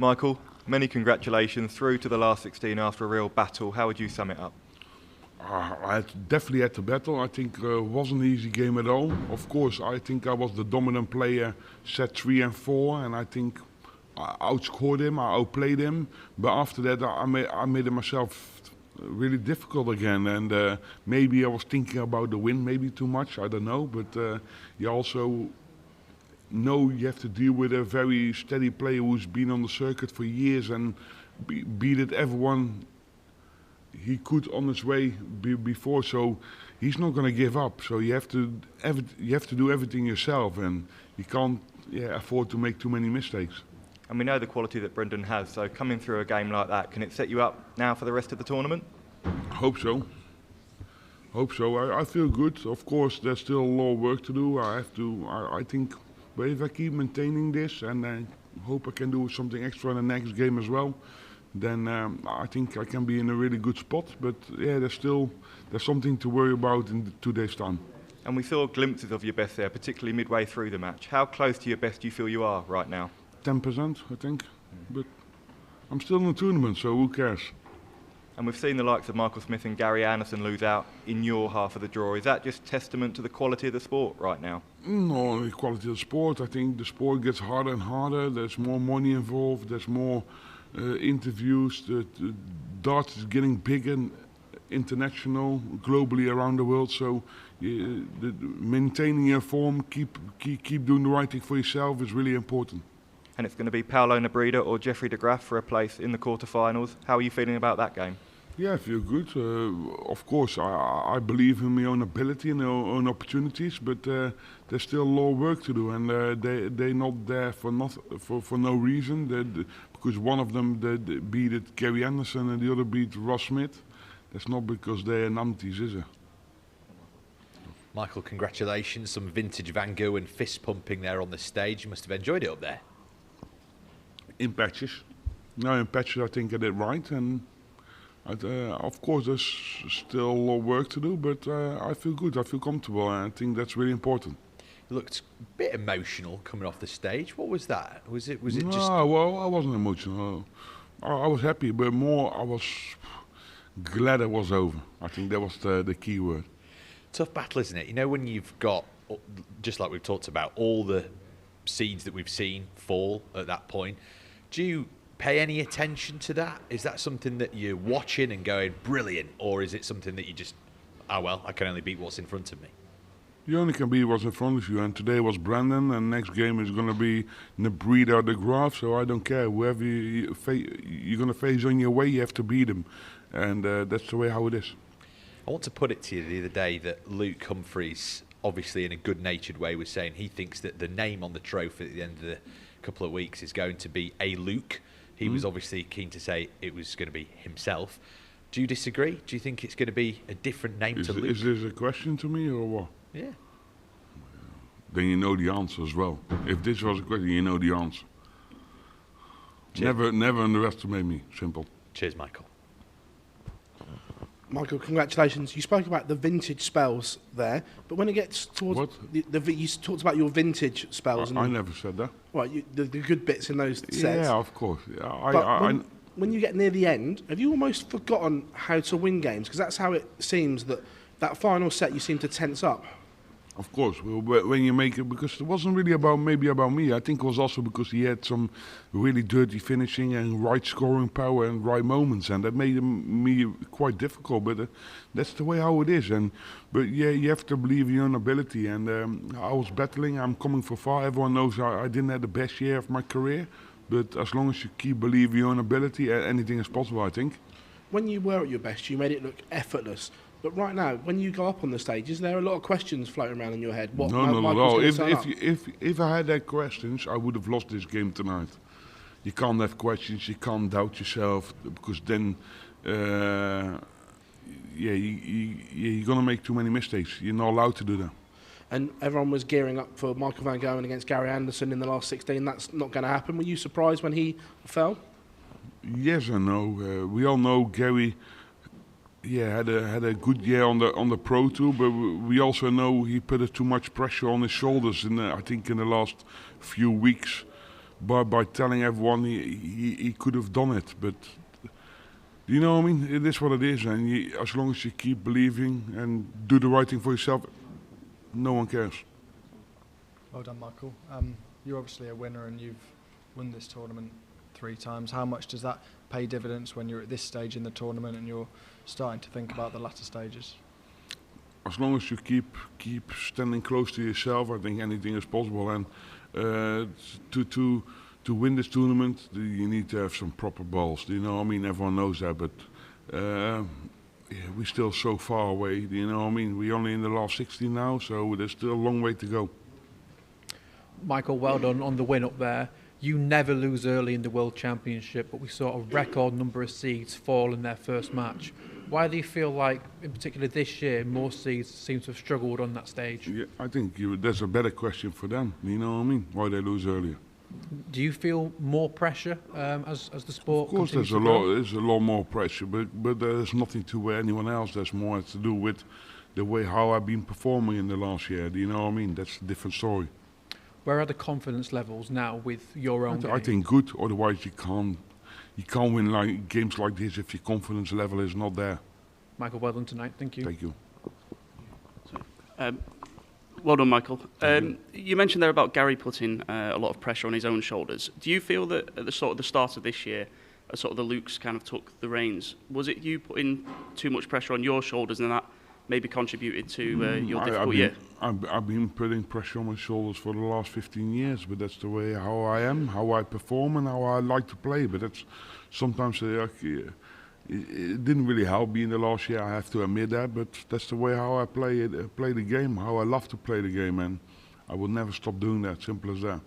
Michael, many congratulations through to the last 16 after a real battle. How would you sum it up? I definitely had to battle. I think it wasn't an easy game at all. Of course, I think I was the dominant player set 3 and 4, and I think I outscored him, I outplayed him. But after that, I made it myself really difficult again. And maybe I was thinking about the win, maybe too much, I don't know. But you also know you have to deal with a very steady player who's been on the circuit for years and beat everyone he could on his way before, so he's not going to give up. So you have to do everything yourself, and you can't afford to make too many mistakes. And we know the quality that Brendan has, so coming through a game like that, can it set you up now for the rest of the tournament? I hope so. I feel good. Of course, there's still a lot of work to do. I think, but if I keep maintaining this, and I hope I can do something extra in the next game as well, then I think I can be in a really good spot. But yeah, there's something to worry about in 2 days' time. And we saw glimpses of your best there, particularly midway through the match. How close to your best do you feel you are right now? 10%, I think. But I'm still in the tournament, so who cares? And we've seen the likes of Michael Smith and Gary Anderson lose out in your half of the draw. Is that just testament to the quality of the sport right now? No, the quality of the sport. I think the sport gets harder and harder. There's more money involved. There's more interviews. The darts is getting bigger, international, globally around the world. So maintaining your form, keep doing the right thing for yourself is really important. And it's going to be Paolo Nebreda or Jeffrey de Graaf for a place in the quarterfinals. How are you feeling about that game? Yeah, I feel good. Of course, I believe in my own ability and my own opportunities, but there's still a lot of work to do, and they're not there for no reason. Because one of them beat Gary Anderson and the other beat Ross Smith. That's not because they're numpties, is it? Michael, congratulations. Some vintage Van Gogh and fist pumping there on the stage. You must have enjoyed it up there. In patches. No, in patches I think I did right, and of course there's still a lot of work to do, but I feel good, I feel comfortable, and I think that's really important. You looked a bit emotional coming off the stage. What was that? Was it just... No, well, I wasn't emotional. I was happy, but more I was glad it was over. I think that was the key word. Tough battle, isn't it? You know, when you've got, just like we've talked about, all the seeds that we've seen fall at that point, do you pay any attention to that? Is that something that you're watching and going, brilliant, or is it something that you just, oh well, I can only beat what's in front of me? You only can beat what's in front of you, and today was Brendan, and next game is going to be Nebreda or de Graaf, so I don't care. Whoever you're going to face on your way, you have to beat them, and that's the way how it is. I want to put it to you the other day that Luke Humphreys, obviously in a good-natured way, was saying he thinks that the name on the trophy at the end of the couple of weeks is going to be a Luke. He was obviously keen to say it was going to be himself. Do you disagree? Do you think it's going to be a different name to Luke? Is this a question to me or what? Yeah. Then you know the answer as well. If this was a question, you know the answer. Cheers. Never underestimate me. Simple. Cheers, Michael. Michael, congratulations. You spoke about the vintage spells there, but when it gets towards... What? You talked about your vintage spells. I never said that. Right, the good bits in those sets. Yeah, of course. When you get near the end, have you almost forgotten how to win games? Because that's how it seems that final set you seem to tense up. Of course, when you make it, because it wasn't really about me. I think it was also because he had some really dirty finishing and right scoring power and right moments, and that made me quite difficult. But that's the way how it is. But yeah, you have to believe in your own ability. And I was battling. I'm coming from far. Everyone knows I didn't have the best year of my career. But as long as you keep believing in your own ability, anything is possible, I think. When you were at your best, you made it look effortless. But right now, when you go up on the stage, is there a lot of questions floating around in your head? No, not at all. If I had that questions, I would have lost this game tonight. You can't have questions, you can't doubt yourself, because then, you're going to make too many mistakes. You're not allowed to do that. And everyone was gearing up for Michael Van Gerwen against Gary Anderson in the last 16. That's not going to happen. Were you surprised when he fell? Yes and no. We all know Gary... Yeah, had a good year on the Pro Tour, but we also know he put too much pressure on his shoulders I think in the last few weeks by telling everyone he could have done it. But you know what I mean? It is what it is, and as long as you keep believing and do the right thing for yourself, no one cares. Well done, Michael. You're obviously a winner and you've won this tournament 3 times. How much does that pay dividends when you're at this stage in the tournament and you're starting to think about the latter stages? As long as you keep standing close to yourself, I think anything is possible. And to win this tournament, you need to have some proper balls. You know what I mean? Everyone knows that, but we're still so far away. You know what I mean? We're only in the last 16 now, so there's still a long way to go. Michael, well done on the win up there. You never lose early in the World Championship, but we saw a record number of seeds fall in their first match. Why do you feel like, in particular this year, more seeds seem to have struggled on that stage? Yeah, I think there's a better question for them. You know what I mean? Why they lose earlier? Do you feel more pressure as the sport? Of course, there's a lot more pressure, but there's nothing to anyone else. There's more to do with the way how I've been performing in the last year. Do you know what I mean? That's a different story. Where are the confidence levels now with your own game? I think good. Otherwise, you can't win games like this if your confidence level is not there. Michael, well done tonight. Thank you. Thank you. Well done, Michael. You mentioned there about Gary putting a lot of pressure on his own shoulders. Do you feel that at the start of this year, sort of the Lukes kind of took the reins? Was it you putting too much pressure on your shoulders and that maybe contributed to your difficult year? I've been putting pressure on my shoulders for the last 15 years, but that's the way how I am, how I perform, and how I like to play. But that's sometimes it didn't really help me in the last year. I have to admit that, but that's the way how I play the game, how I love to play the game, and I will never stop doing that. Simple as that.